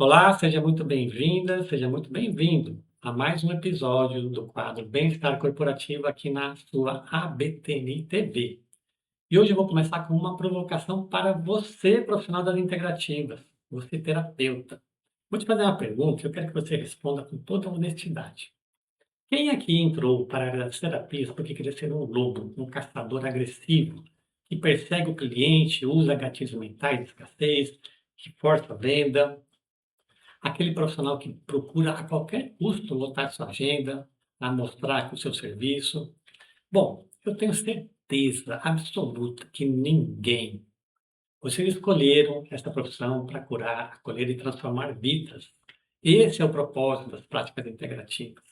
Olá, seja muito bem-vinda, seja muito bem-vindo a mais um episódio do quadro Bem-Estar Corporativo aqui na sua ABTNI TV. E hoje eu vou começar com uma provocação para você, profissional das integrativas, você terapeuta. Vou te fazer uma pergunta e eu quero que você responda com toda honestidade. Quem aqui entrou para a área das terapias porque queria ser um lobo, um caçador agressivo, que persegue o cliente, usa gatilhos mentais de escassez, que força a venda? Aquele profissional que procura a qualquer custo lotar sua agenda, a mostrar o seu serviço. Bom, eu tenho certeza absoluta que ninguém. Vocês escolheram esta profissão para curar, acolher e transformar vidas. Esse é o propósito das práticas integrativas.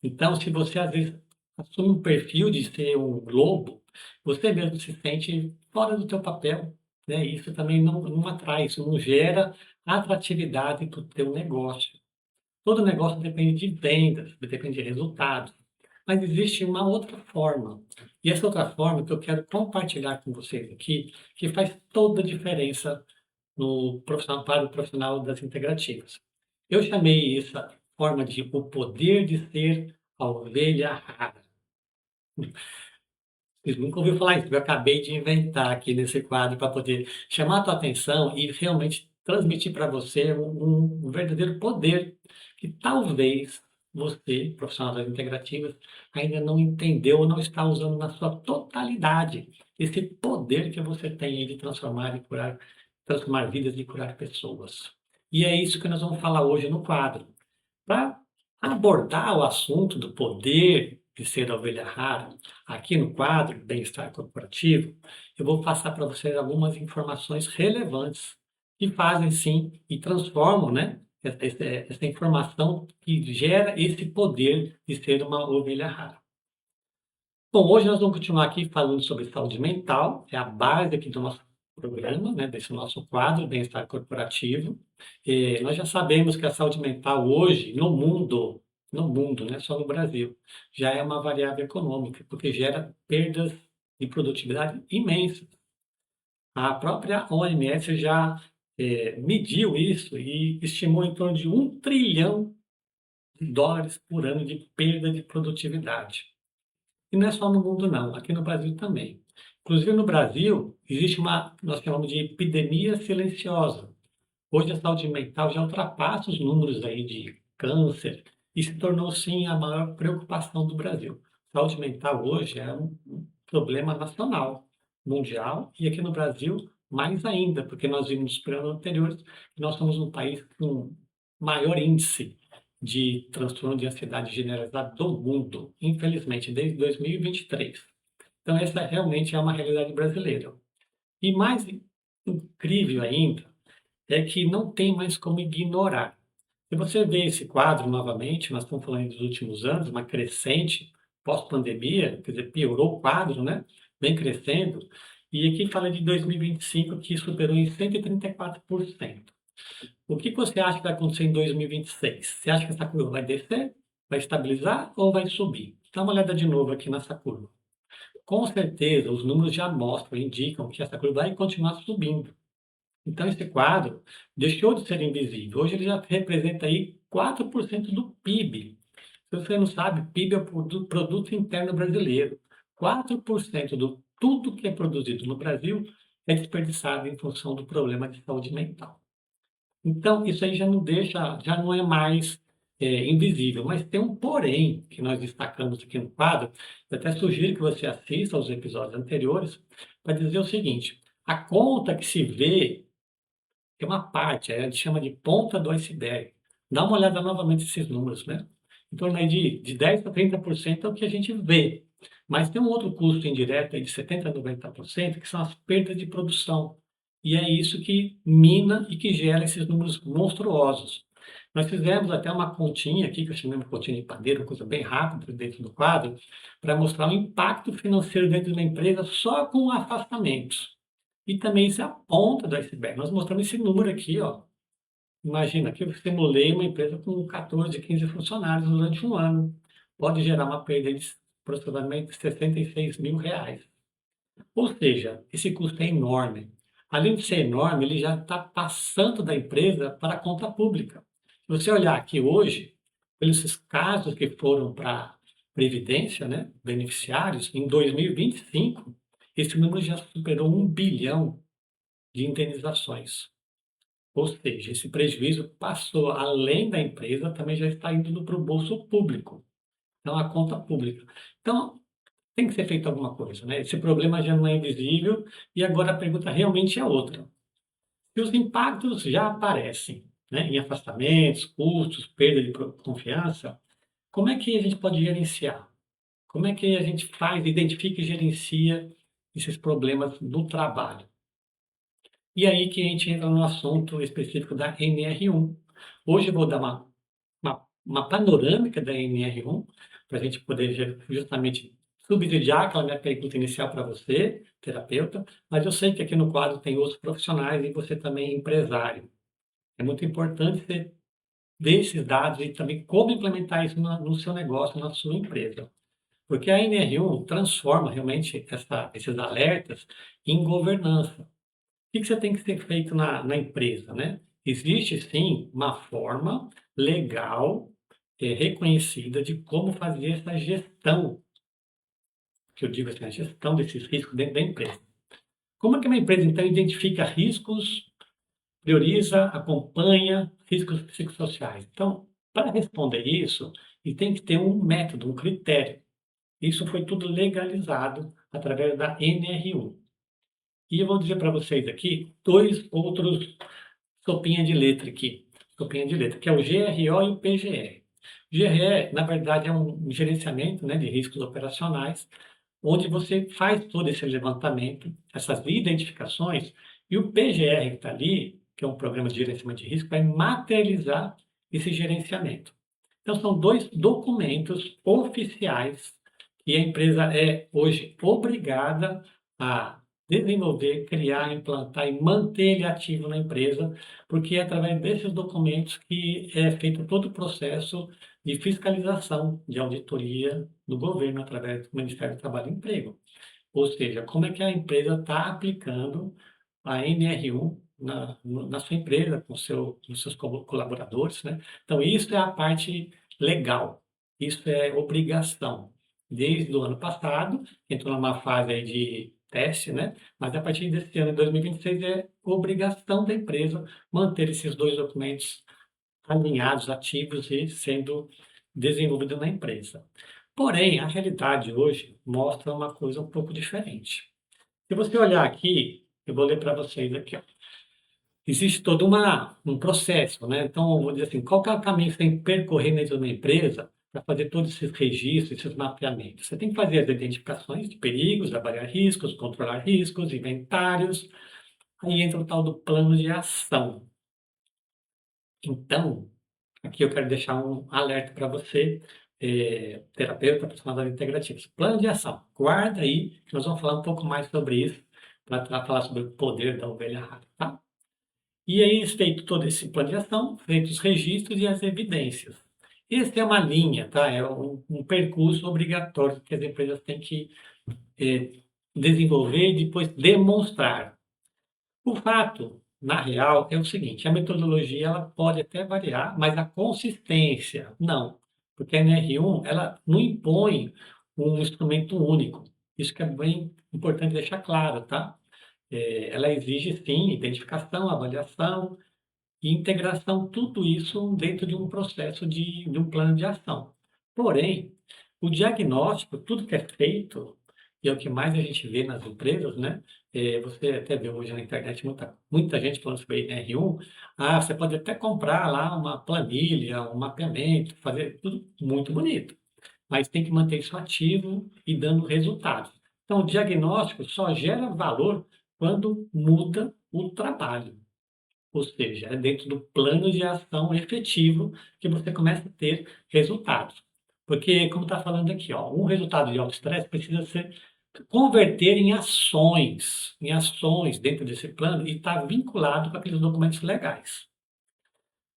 Então, se você às vezes assume um perfil de ser um lobo, você mesmo se sente fora do teu papel, né? Isso também não atrai, isso não gera atratividade para o teu negócio. Todo negócio depende de vendas, depende de resultados, mas existe uma outra forma. E essa outra forma que eu quero compartilhar com vocês aqui, que faz toda a diferença no profissional, para o profissional das integrativas. Eu chamei essa forma de o poder de ser a ovelha rara. Vocês nunca ouviram falar isso, eu acabei de inventar aqui nesse quadro para poder chamar a tua atenção e realmente transmitir para você um verdadeiro poder que talvez você, profissional das integrativas, ainda não entendeu ou não está usando na sua totalidade esse poder que você tem aí de transformar e curar, transformar vidas e curar pessoas. E é isso que nós vamos falar hoje no quadro. Para abordar o assunto do poder de ser a ovelha rara, aqui no quadro Bem-Estar Corporativo, eu vou passar para vocês algumas informações relevantes que fazem sim e transformam, né, essa informação que gera esse poder de ser uma ovelha rara. Bom, hoje nós vamos continuar aqui falando sobre saúde mental, é a base aqui do nosso programa, né, desse nosso quadro, Bem-Estar Corporativo. Nós já sabemos que a saúde mental hoje, no mundo, não é só no Brasil, já é uma variável econômica, porque gera perdas de produtividade imensas. A própria OMS já mediu isso e estimou em torno de US$ 1 trilhão por ano de perda de produtividade. E não é só no mundo não, aqui no Brasil também. Inclusive no Brasil, existe uma, nós chamamos de epidemia silenciosa. Hoje a saúde mental já ultrapassa os números aí de câncer e se tornou sim a maior preocupação do Brasil. Saúde mental hoje é um problema nacional, mundial e aqui no Brasil mais ainda, porque nós vimos nos programas anteriores que nós somos um país com maior índice de transtorno de ansiedade generalizada do mundo, infelizmente, desde 2023. Então essa realmente é uma realidade brasileira. E mais incrível ainda é que não tem mais como ignorar. Se você vê esse quadro novamente, nós estamos falando dos últimos anos, uma crescente pós-pandemia, quer dizer, piorou o quadro, né? Vem crescendo. E aqui fala de 2025 que superou em 134%. O que você acha que vai acontecer em 2026? Você acha que essa curva vai descer, vai estabilizar ou vai subir? Dá uma olhada de novo aqui nessa curva. Com certeza, os números já mostram, indicam que essa curva vai continuar subindo. Então, esse quadro deixou de ser invisível. Hoje ele já representa aí 4% do PIB. Se você não sabe, PIB é o Produto Interno Brasileiro. 4% do tudo que é produzido no Brasil é desperdiçado em função do problema de saúde mental. Então, isso aí já não deixa, já não é mais invisível, mas tem um porém que nós destacamos aqui no quadro. Eu até sugiro que você assista aos episódios anteriores para dizer o seguinte: a conta que se vê é uma parte, a gente chama de ponta do iceberg. Dá uma olhada novamente nesses números, né? Em torno aí de 10 a 30% é o que a gente vê. Mas tem um outro custo indireto aí de 70 a 90%, que são as perdas de produção. E é isso que mina e que gera esses números monstruosos. Nós fizemos até uma continha aqui, que eu chamei de continha de padeiro, uma coisa bem rápida dentro do quadro, para mostrar o impacto financeiro dentro de uma empresa só com afastamentos. E também isso é a ponta do iceberg. Nós mostramos esse número aqui, ó. Imagina que eu simulei uma empresa com 14, 15 funcionários durante um ano. Pode gerar uma perda de aproximadamente R$ 66 mil. Ou seja, esse custo é enorme. além de ser enorme, ele já está passando da empresa para a conta pública. Se você olhar aqui hoje, pelos casos que foram para Previdência, né, beneficiários, em 2025, esse número já superou 1 bilhão de indenizações. Ou seja, esse prejuízo passou além da empresa, também já está indo para o bolso público, então a conta pública. Então, tem que ser feito alguma coisa, né? Esse problema já não é invisível e agora a pergunta realmente é outra. Se os impactos já aparecem, né, em afastamentos, custos, perda de confiança, como é que a gente pode gerenciar? Como é que a gente faz, identifica e gerencia esses problemas no trabalho? E aí que a gente entra no assunto específico da NR1. Hoje eu vou dar uma panorâmica da NR1, para a gente poder justamente subsidiar aquela minha pergunta inicial para você, terapeuta, mas eu sei que aqui no quadro tem outros profissionais e você também é empresário. É muito importante você ver esses dados e também como implementar isso no seu negócio, na sua empresa. Porque a NR1 transforma realmente esses alertas em governança. O que você tem que ser feito na empresa, né? Existe sim uma forma legal, reconhecida de como fazer essa gestão, que eu digo assim, a gestão desses riscos dentro da empresa. Como é que uma empresa, então, identifica riscos, prioriza, acompanha riscos psicossociais? Então, para responder isso, e tem que ter um método, um critério. Isso foi tudo legalizado através da NR1. E eu vou dizer para vocês aqui 2 outros sopinha de letra aqui, sopinha de letra, que é o GRO e o PGR. GRE, na verdade, é um gerenciamento, né, de riscos operacionais, onde você faz todo esse levantamento, essas identificações, e o PGR que está ali, que é um programa de gerenciamento de risco, vai materializar esse gerenciamento. Então, são 2 documentos oficiais que a empresa é hoje obrigada a desenvolver, criar, implantar e manter ele ativo na empresa, porque é através desses documentos que é feito todo o processo de fiscalização, de auditoria do governo através do Ministério do Trabalho e Emprego. Ou seja, como é que a empresa está aplicando a NR1 na sua empresa, com seus colaboradores, né? Então, isso é a parte legal, isso é obrigação. Desde o ano passado, entrou numa fase aí de teste, né? Mas a partir desse ano, de 2026, é obrigação da empresa manter esses 2 documentos alinhados, ativos e sendo desenvolvido na empresa. Porém, a realidade hoje mostra uma coisa um pouco diferente. Se você olhar aqui, eu vou ler para vocês aqui, ó. Existe todo um processo, né? Então, vou dizer assim, qual que é o caminho que você tem que percorrer dentro de uma empresa para fazer todos esses registros, esses mapeamentos? Você tem que fazer as identificações de perigos, avaliar riscos, controlar riscos, inventários. Aí entra o tal do plano de ação. Então, aqui eu quero deixar um alerta para você, terapeuta, profissional integrativos. Plano de ação. Guarda aí, que nós vamos falar um pouco mais sobre isso, para falar sobre o poder da ovelha rara, tá? E aí, feito todo esse plano de ação, feitos os registros e as evidências. Essa é uma linha, tá? É um percurso obrigatório que as empresas têm que eh, desenvolver e depois demonstrar. O fato, na real, é o seguinte: a metodologia ela pode até variar, mas a consistência não, porque a NR1 ela não impõe um instrumento único. Isso que é bem importante deixar claro, tá? Ela exige sim identificação, avaliação e integração, tudo isso dentro de um processo de um plano de ação. Porém, o diagnóstico, tudo que é feito, e é o que mais a gente vê nas empresas, né? Você até vê hoje na internet muita gente falando sobre NR1. Ah, você pode até comprar lá uma planilha, um mapeamento, fazer tudo muito bonito, mas tem que manter isso ativo e dando resultados. Então, o diagnóstico só gera valor quando muda o trabalho. Ou seja, é dentro do plano de ação efetivo que você começa a ter resultados. Porque, como está falando aqui, ó, um resultado de autoestresse precisa ser converter em ações dentro desse plano e estar vinculado com aqueles documentos legais.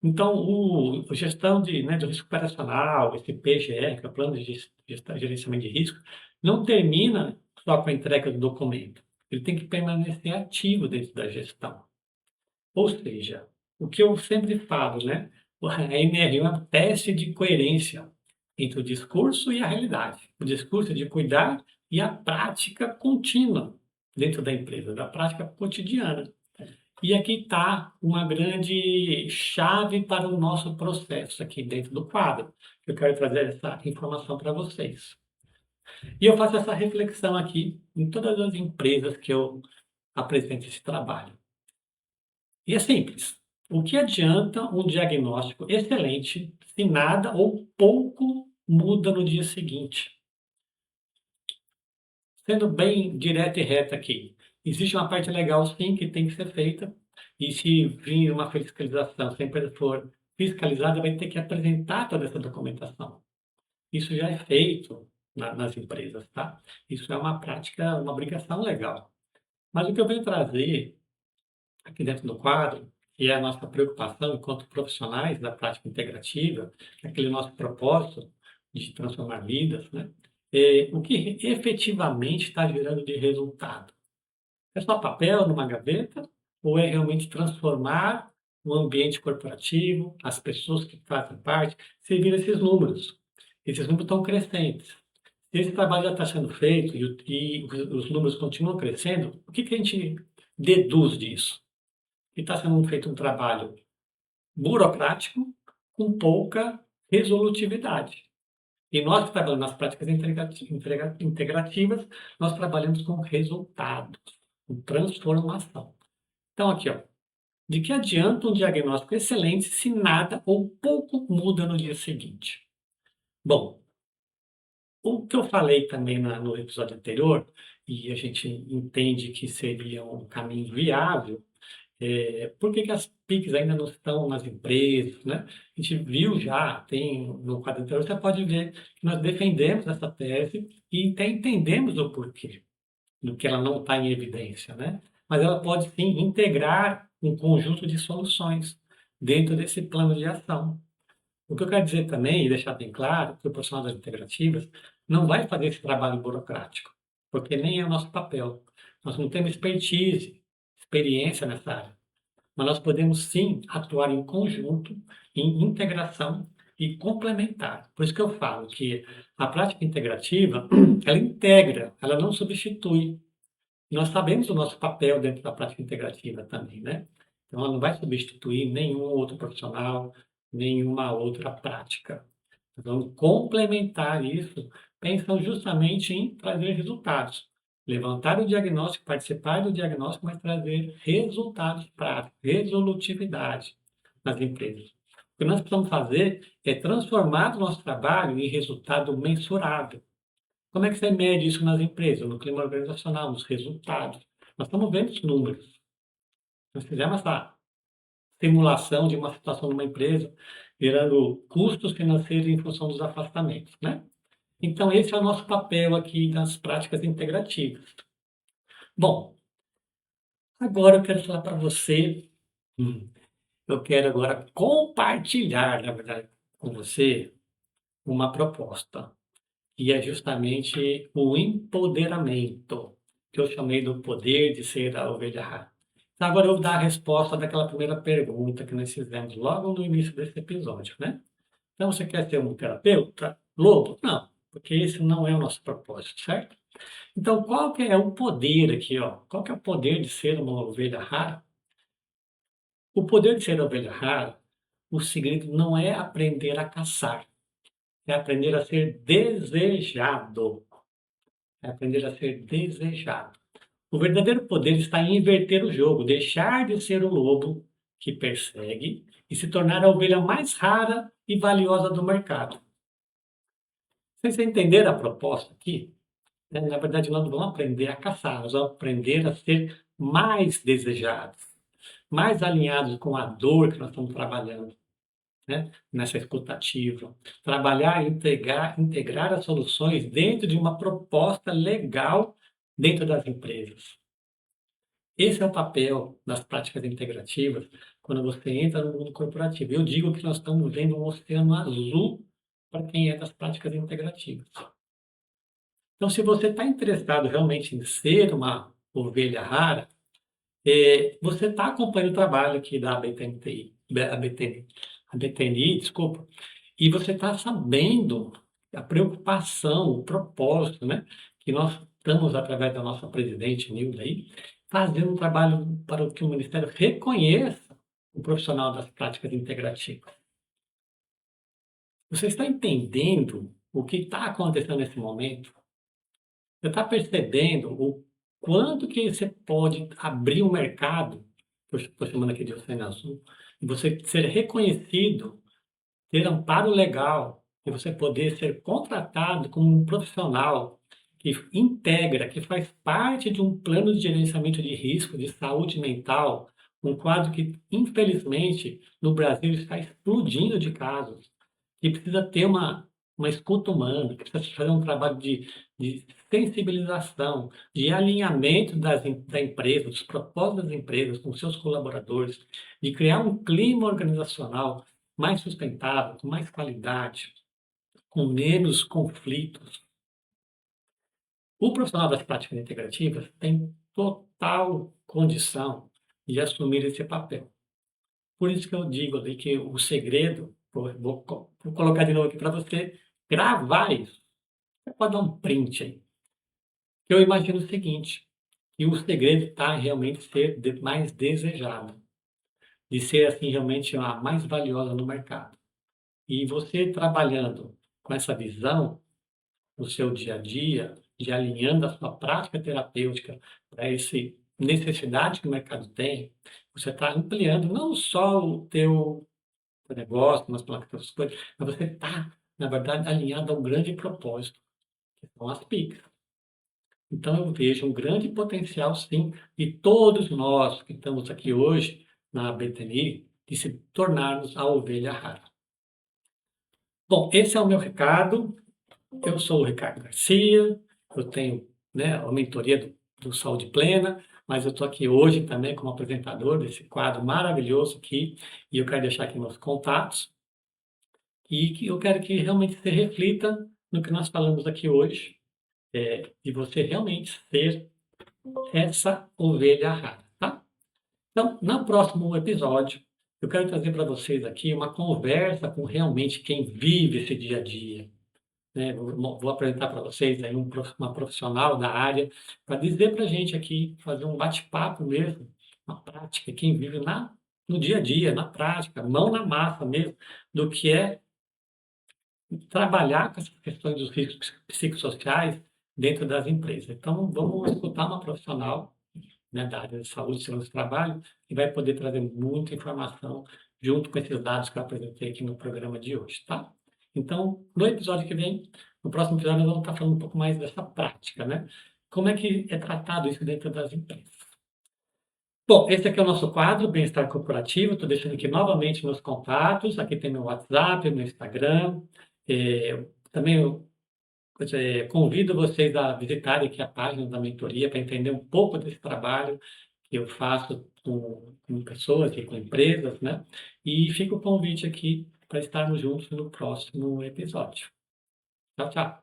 Então, a gestão de risco operacional, esse PGR, que é o Plano de Gerenciamento de Risco, não termina só com a entrega do documento. ele tem que permanecer ativo dentro da gestão. Ou seja, o que eu sempre falo, né? A NR é um teste de coerência entre o discurso e a realidade. O discurso é de cuidar e a prática contínua dentro da empresa, da prática cotidiana. E aqui está uma grande chave para o nosso processo aqui dentro do quadro. Eu quero trazer essa informação para vocês. E eu faço essa reflexão aqui em todas as empresas que eu apresento esse trabalho. E é simples. O que adianta um diagnóstico excelente se nada ou pouco muda no dia seguinte? Sendo bem direto e reto aqui, existe uma parte legal sim que tem que ser feita, e se vir uma fiscalização, se a empresa for fiscalizada, vai ter que apresentar toda essa documentação. Isso já é feito nas empresas, tá? Isso é uma prática, uma obrigação legal. Mas o que eu venho trazer aqui dentro do quadro, que é a nossa preocupação enquanto profissionais da prática integrativa, que é aquele nosso propósito de transformar vidas, né? O que efetivamente está gerando de resultado? É só papel numa gaveta ou é realmente transformar o ambiente corporativo, as pessoas que fazem parte, você vira esses números. Esses números estão crescentes. Se esse trabalho já está sendo feito e os números continuam crescendo, o que que a gente deduz disso? Que está sendo feito um trabalho burocrático com pouca resolutividade. E nós que trabalhamos nas práticas integrativas, nós trabalhamos com resultados, com transformação. Então, aqui, ó, de que adianta um diagnóstico excelente se nada ou pouco muda no dia seguinte? Bom, o que eu falei também no episódio anterior, e a gente entende que seria um caminho viável, por que que as PICs ainda não estão nas empresas, né? A gente viu já, tem no quadro anterior, você pode ver que nós defendemos essa tese e até entendemos o porquê do que ela não está em evidência, né? Mas ela pode sim integrar um conjunto de soluções dentro desse plano de ação. O que eu quero dizer também, e deixar bem claro, que o profissional das integrativas não vai fazer esse trabalho burocrático, porque nem é o nosso papel. Nós não temos expertise, experiência nessa área. Mas nós podemos sim atuar em conjunto, em integração e complementar. Por isso que eu falo que a prática integrativa, ela integra, ela não substitui. Nós sabemos o nosso papel dentro da prática integrativa também, né? Então, ela não vai substituir nenhum outro profissional, nenhuma outra prática. Nós vamos complementar isso, pensando justamente em trazer resultados. Levantar o diagnóstico, participar do diagnóstico, mas trazer resultados práticos, resolutividade nas empresas. O que nós precisamos fazer é transformar o nosso trabalho em resultado mensurável. Como é que você mede isso nas empresas, no clima organizacional, nos resultados? Nós estamos vendo os números. Nós fizemos essa simulação de uma situação numa empresa, gerando custos financeiros em função dos afastamentos, né? Então, esse é o nosso papel aqui nas práticas integrativas. Bom, agora eu quero falar para você, hum, eu quero agora compartilhar, na verdade, com você uma proposta, que é justamente o empoderamento, que eu chamei do poder de ser a ovelha rara. Então, agora eu vou dar a resposta daquela primeira pergunta que nós fizemos logo no início desse episódio, né? Então, você quer ser um terapeuta lobo? Não, porque esse não é o nosso propósito, certo? Então, qual que é o poder aqui, ó? Qual que é o poder de ser uma ovelha rara? O poder de ser ovelha rara, o segredo não é aprender a caçar, é aprender a ser desejado. É aprender a ser desejado. O verdadeiro poder está em inverter o jogo, deixar de ser o lobo que persegue e se tornar a ovelha mais rara e valiosa do mercado. Vocês entenderam a proposta aqui? Na verdade, nós não vamos aprender a caçar, nós vamos aprender a ser mais desejados, mais alinhados com a dor que nós estamos trabalhando, né? Nessa escutativa. Trabalhar e integrar as soluções dentro de uma proposta legal dentro das empresas. Esse é o papel das práticas integrativas quando você entra no mundo corporativo. Eu digo que nós estamos vendo um oceano azul para quem é das práticas integrativas. Então, se você está interessado realmente em ser uma ovelha rara, você está acompanhando o trabalho aqui da BTNTI, a BTNI, desculpa, e você está sabendo a preocupação, o propósito, né, que nós estamos, através da nossa presidente Nilda aí, fazendo um trabalho para que o Ministério reconheça o profissional das práticas integrativas. Você está entendendo o que está acontecendo nesse momento? Você está percebendo o quanto que você pode abrir um mercado, estou chamando aqui de Oceano Azul, e você ser reconhecido, ter amparo legal, e você poder ser contratado como um profissional que integra, que faz parte de um plano de gerenciamento de risco de saúde mental, um quadro que, infelizmente, no Brasil está explodindo de casos, que precisa ter uma escuta humana, que precisa fazer um trabalho de sensibilização, de alinhamento da empresa, dos propósitos das empresas com seus colaboradores, de criar um clima organizacional mais sustentável, com mais qualidade, com menos conflitos. O profissional das práticas integrativas tem total condição de assumir esse papel. Por isso que eu digo ali que o segredo, vou colocar de novo aqui para você gravar isso. Você pode dar um print aí. Eu imagino o seguinte, que o segredo está em realmente ser mais desejado, de ser assim realmente a mais valiosa no mercado. E você trabalhando com essa visão no seu dia a dia, de alinhando a sua prática terapêutica para esse necessidade que o mercado tem, você está ampliando não só o teu negócio, mas pelas outras coisas, mas você está, na verdade, alinhado a um grande propósito, que são as PICs. Então, eu vejo um grande potencial, sim, de todos nós que estamos aqui hoje na BTNI, de se tornarmos a ovelha rara. Bom, esse é o meu recado. Eu sou o Ricardo Garcia, eu tenho, né, a mentoria do Saúde Plena, mas eu estou aqui hoje também como apresentador desse quadro maravilhoso aqui, e eu quero deixar aqui meus contatos, e que eu quero que realmente você reflita no que nós falamos aqui hoje, de você realmente ser essa ovelha rara, tá? Então, no próximo episódio, eu quero trazer para vocês aqui uma conversa com realmente quem vive esse dia a dia, né? Vou apresentar para vocês aí uma profissional da área para dizer para a gente aqui, fazer um bate-papo mesmo, uma prática, quem vive no dia a dia, na prática, mão na massa mesmo, do que é trabalhar com essas questões dos riscos psicossociais dentro das empresas. Então, vamos escutar uma profissional, né, da área de saúde e segurança do trabalho, que vai poder trazer muita informação junto com esses dados que eu apresentei aqui no programa de hoje, tá? Então, no episódio que vem, no próximo episódio, nós vamos estar falando um pouco mais dessa prática, né? Como é que é tratado isso dentro das empresas. Bom, esse aqui é o nosso quadro, Bem-Estar Corporativo. Estou deixando aqui novamente meus contatos. Aqui tem meu WhatsApp, meu Instagram. Também eu convido vocês a visitarem aqui a página da mentoria para entender um pouco desse trabalho que eu faço com pessoas e com empresas, né? E fica o convite aqui para estarmos juntos no próximo episódio. Tchau, tchau.